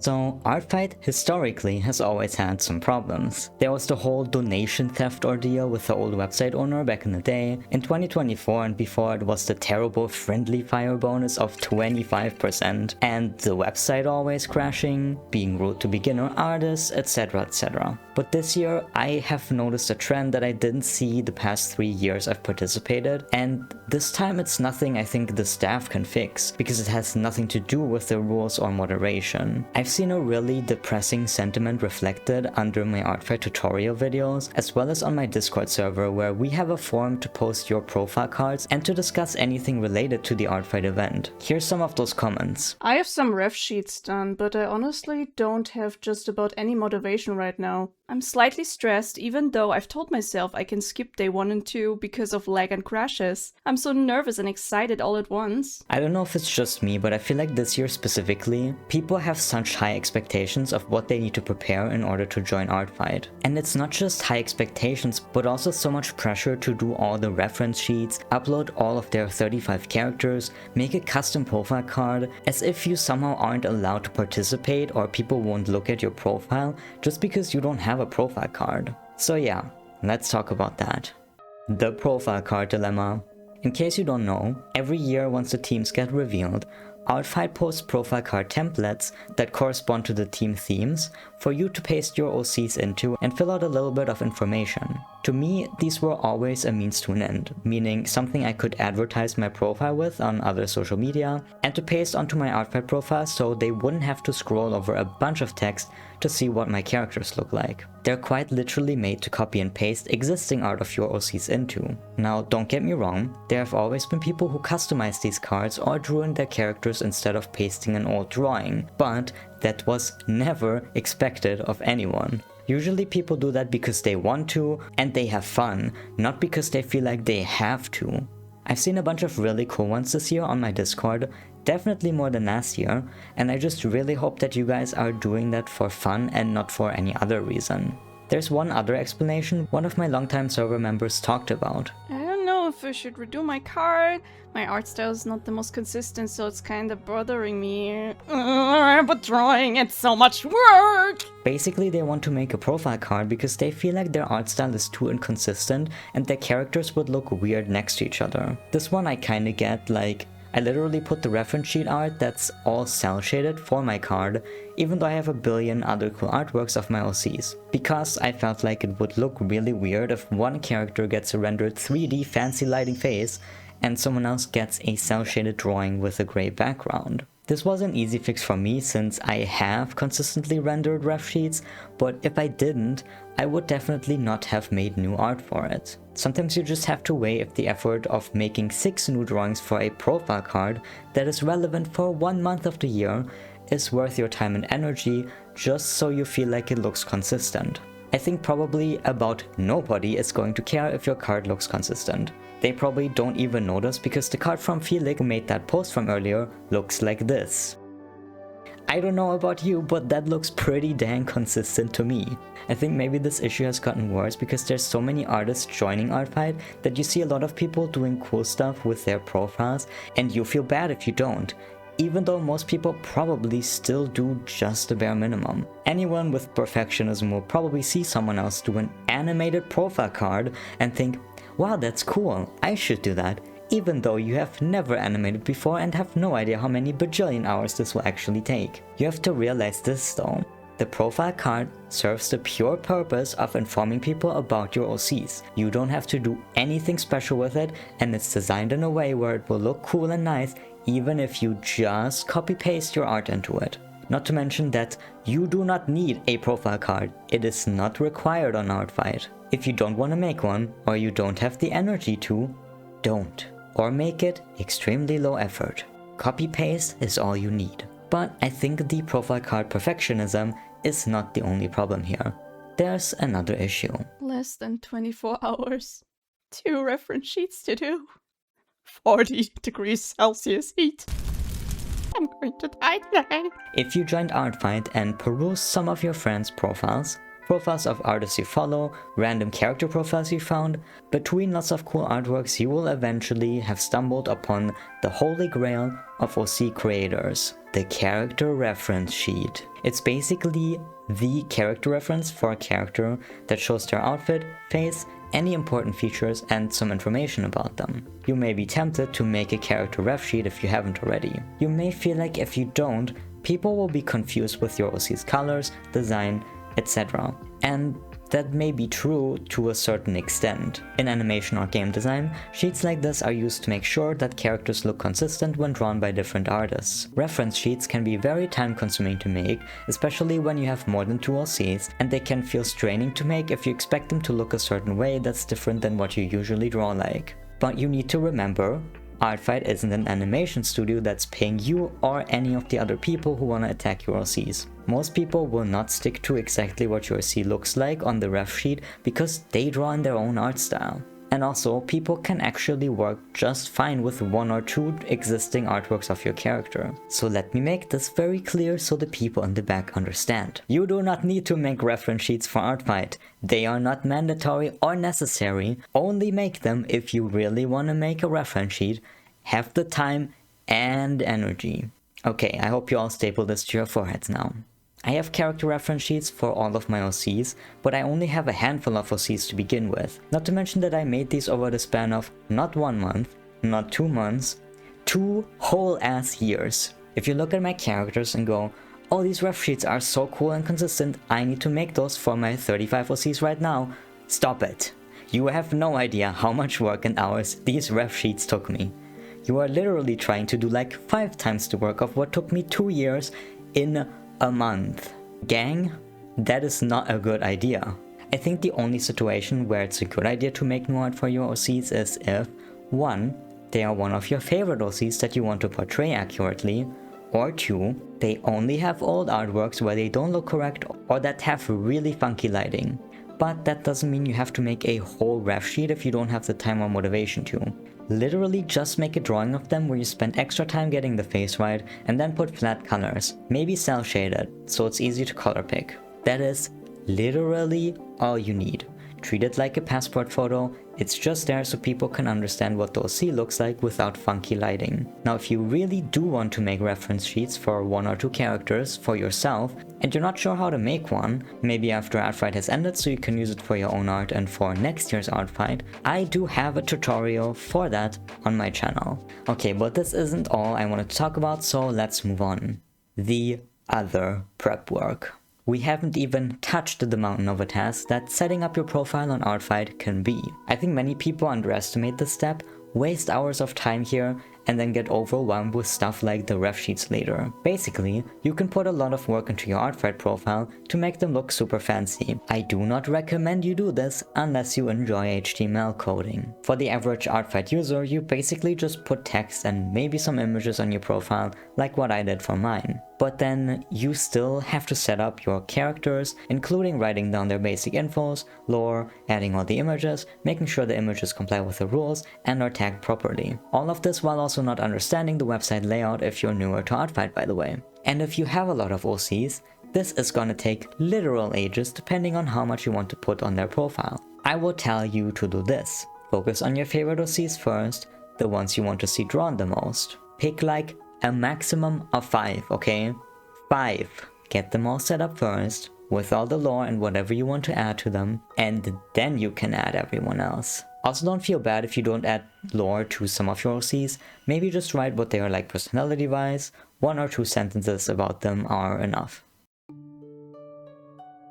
So, Artfight historically has always had some problems. There was the whole donation theft ordeal with the old website owner back in the day. In 2024 and before, it was the terrible friendly fire bonus of 25%, and the website always crashing, being rude to beginner artists, etc, etc. But this year, I have noticed a trend that I didn't see the past 3 years I've participated, and this time it's nothing I think the staff can fix, because it has nothing to do with the rules or moderation. I've seen a really depressing sentiment reflected under my Artfight tutorial videos, as well as on my Discord server, where we have a forum to post your profile cards and to discuss anything related to the Artfight event. Here's some of those comments. I have some ref sheets done, but I honestly don't have just about any motivation right now. I'm slightly stressed, even though I've told myself I can skip day 1 and 2 because of lag and crashes. I'm so nervous and excited all at once. I don't know if it's just me, but I feel like this year specifically, people have such high expectations of what they need to prepare in order to join Artfight. And it's not just high expectations, but also so much pressure to do all the reference sheets, upload all of their 35 characters, make a custom profile card, as if you somehow aren't allowed to participate or people won't look at your profile just because you don't have a profile card. So yeah, let's talk about that. The profile card dilemma. In case you don't know, every year once the teams get revealed, Artfight posts profile card templates that correspond to the team themes for you to paste your OCs into and fill out a little bit of information. To me, these were always a means to an end, meaning something I could advertise my profile with on other social media and to paste onto my Artfight profile so they wouldn't have to scroll over a bunch of text to see what my characters look like. They're quite literally made to copy and paste existing art of your OCs into. Now, don't get me wrong, there have always been people who customized these cards or drew in their characters instead of pasting an old drawing, but that was never expected of anyone. Usually people do that because they want to and they have fun, not because they feel like they have to. I've seen a bunch of really cool ones this year on my Discord, definitely more than last year, and I just really hope that you guys are doing that for fun and not for any other reason. There's one other explanation one of my longtime server members talked about. I don't know if I should redo my card. My art style is not the most consistent, so it's kind of bothering me. But drawing, it's so much work! Basically, they want to make a profile card because they feel like their art style is too inconsistent and their characters would look weird next to each other. This one I kinda get, like, I literally put the reference sheet art that's all cel shaded for my card, even though I have a billion other cool artworks of my OCs, because I felt like it would look really weird if one character gets a rendered 3D fancy lighting face and someone else gets a cel shaded drawing with a grey background. This was an easy fix for me since I have consistently rendered ref sheets, but if I didn't, I would definitely not have made new art for it. Sometimes you just have to weigh if the effort of making 6 new drawings for a profile card that is relevant for 1 month of the year is worth your time and energy just so you feel like it looks consistent. I think probably about nobody is going to care if your card looks consistent. They probably don't even notice because the card from Felix who made that post from earlier looks like this. I don't know about you, but that looks pretty dang consistent to me. I think maybe this issue has gotten worse because there's so many artists joining Artfight that you see a lot of people doing cool stuff with their profiles and you feel bad if you don't, even though most people probably still do just the bare minimum. Anyone with perfectionism will probably see someone else do an animated profile card and think, wow, that's cool, I should do that, even though you have never animated before and have no idea how many bajillion hours this will actually take. You have to realize this though. The profile card serves the pure purpose of informing people about your OCs. You don't have to do anything special with it, and it's designed in a way where it will look cool and nice even if you just copy-paste your art into it. Not to mention that you do not need a profile card. It is not required on Artfight. If you don't want to make one, or you don't have the energy to, don't. Or make it extremely low effort. Copy-paste is all you need. But I think the profile card perfectionism is not the only problem here. There's another issue. Less than 24 hours. 2 reference sheets to do. 40 degrees Celsius heat. I'm going to die today. If you joined Artfight and perused some of your friends' profiles, profiles of artists you follow, random character profiles you found. Between lots of cool artworks, you will eventually have stumbled upon the holy grail of OC creators, the character reference sheet. It's basically the character reference for a character that shows their outfit, face, any important features, and some information about them. You may be tempted to make a character ref sheet if you haven't already. You may feel like if you don't, people will be confused with your OC's colors, design, etc. And that may be true to a certain extent. In animation or game design, sheets like this are used to make sure that characters look consistent when drawn by different artists. Reference sheets can be very time consuming to make, especially when you have more than 2 OCs, and they can feel straining to make if you expect them to look a certain way that's different than what you usually draw like. But you need to remember, Artfight isn't an animation studio that's paying you or any of the other people who want to attack your OCs. Most people will not stick to exactly what your OC looks like on the ref sheet because they draw in their own art style. And also, people can actually work just fine with 1 or 2 existing artworks of your character. So let me make this very clear so the people in the back understand. You do not need to make reference sheets for Artfight. They are not mandatory or necessary. Only make them if you really want to make a reference sheet, have the time and energy. Okay, I hope you all staple this to your foreheads now. I have character reference sheets for all of my OCs, but I only have a handful of OCs to begin with. Not to mention that I made these over the span of not 1 month, not 2 months, 2 whole ass years. If you look at my characters and go, oh, these ref sheets are so cool and consistent, I need to make those for my 35 OCs right now, stop it. You have no idea how much work and hours these ref sheets took me. You are literally trying to do like 5 times the work of what took me 2 years in a month. Gang, that is not a good idea. I think the only situation where it's a good idea to make new art for your OCs is if 1. They are one of your favorite OCs that you want to portray accurately, or 2. They only have old artworks where they don't look correct or that have really funky lighting. But that doesn't mean you have to make a whole ref sheet if you don't have the time or motivation to. Literally just make a drawing of them where you spend extra time getting the face right and then put flat colors, maybe cel shaded, so it's easy to color pick. That is literally all you need. Treat it like a passport photo, it's just there so people can understand what the OC looks like without funky lighting. Now if you really do want to make reference sheets for 1 or 2 characters for yourself, and you're not sure how to make one, maybe after Artfight has ended so you can use it for your own art and for next year's Artfight, I do have a tutorial for that on my channel. Okay, but this isn't all I wanted to talk about, so let's move on. The other prep work. We haven't even touched the mountain of a task that setting up your profile on Artfight can be. I think many people underestimate this step, waste hours of time here, and then get overwhelmed with stuff like the ref sheets later. Basically, you can put a lot of work into your Artfight profile to make them look super fancy. I do not recommend you do this unless you enjoy HTML coding. For the average Artfight user, you basically just put text and maybe some images on your profile, like what I did for mine. But then you still have to set up your characters, including writing down their basic infos, lore, adding all the images, making sure the images comply with the rules and are tagged properly. All of this while also not understanding the website layout if you're newer to Artfight, by the way. And if you have a lot of OCs, this is gonna take literal ages depending on how much you want to put on their profile. I will tell you to do this. Focus on your favorite OCs first, the ones you want to see drawn the most. Pick like a maximum of 5, okay? 5. Get them all set up first, with all the lore and whatever you want to add to them, and then you can add everyone else. Also don't feel bad if you don't add lore to some of your OCs, maybe just write what they are like personality wise, 1 or 2 sentences about them are enough.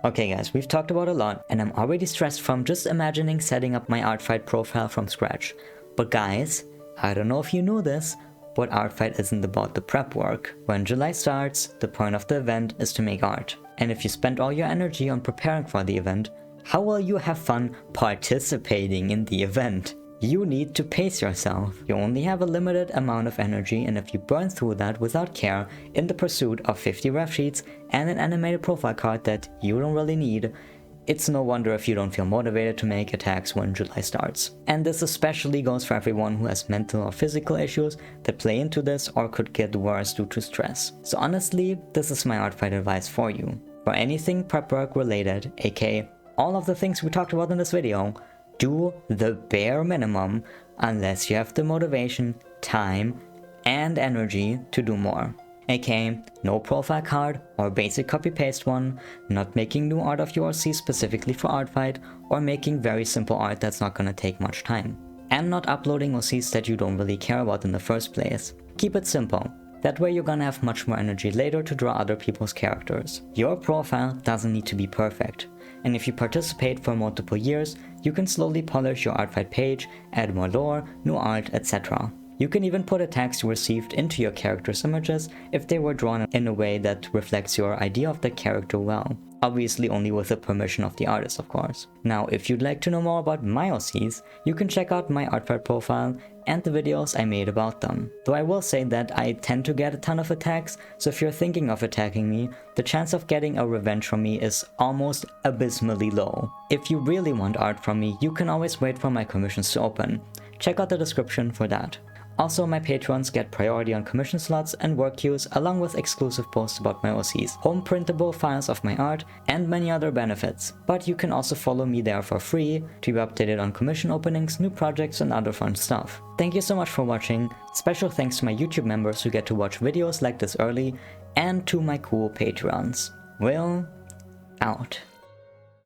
Okay guys, we've talked about a lot and I'm already stressed from just imagining setting up my Artfight profile from scratch. But guys, I don't know if you knew this, but Artfight isn't about the prep work. When July starts, the point of the event is to make art. And if you spend all your energy on preparing for the event, how will you have fun participating in the event? You need to pace yourself. You only have a limited amount of energy, and if you burn through that without care in the pursuit of 50 ref sheets and an animated profile card that you don't really need, it's no wonder if you don't feel motivated to make attacks when July starts. And this especially goes for everyone who has mental or physical issues that play into this or could get worse due to stress. So honestly, this is my Artfight advice for you. For anything prep work related, aka all of the things we talked about in this video, do the bare minimum unless you have the motivation, time, and energy to do more. aka no profile card or basic copy-paste one, not making new art of your OC specifically for Artfight, or making very simple art that's not gonna take much time. And not uploading OCs that you don't really care about in the first place. Keep it simple. That way you're gonna have much more energy later to draw other people's characters. Your profile doesn't need to be perfect, and if you participate for multiple years, you can slowly polish your Artfight page, add more lore, new art, etc. You can even put a text you received into your character's images if they were drawn in a way that reflects your idea of the character well. Obviously only with the permission of the artist, of course. Now, if you'd like to know more about my OCs, you can check out my Artfight profile and the videos I made about them. Though I will say that I tend to get a ton of attacks, so if you're thinking of attacking me, the chance of getting a revenge from me is almost abysmally low. If you really want art from me, you can always wait for my commissions to open. Check out the description for that. Also, my patrons get priority on commission slots and work queues, along with exclusive posts about my OCs, home printable files of my art, and many other benefits. But you can also follow me there for free to be updated on commission openings, new projects, and other fun stuff. Thank you so much for watching. Special thanks to my YouTube members who get to watch videos like this early, and to my cool Patreons. Will out.